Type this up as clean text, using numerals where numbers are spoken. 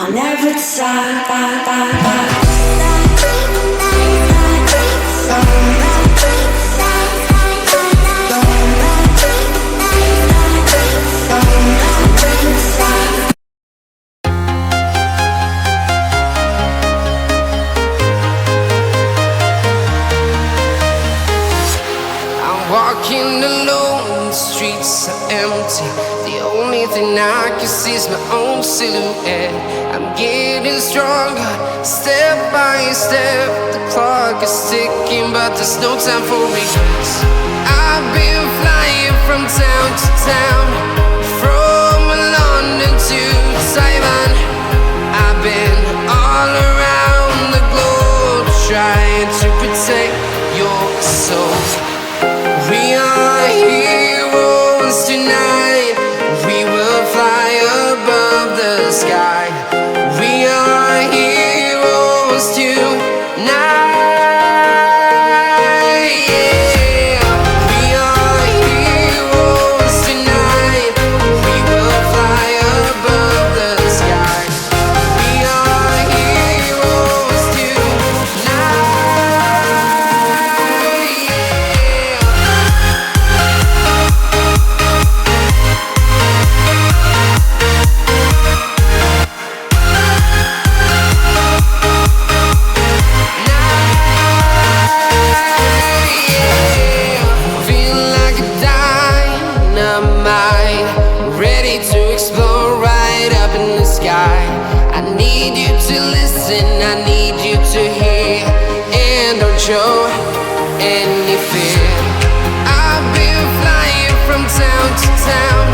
I'll never decide. Walking alone, the streets are empty. The only thing I can see is my own silhouette. I'm getting stronger, step by step. The clock is ticking, but there's no time for regrets. I've been flying from town to town, from London to Taiwan. I've been all around the globe, trying to protect your soul. We are heroes tonight. We will fly above the sky. We are heroes tonight. Yeah. We are heroes tonight. We will fly above the sky. We are heroes tonight. I need you to listen, I need you to hear, and don't show any fear. I've been flying from town to town,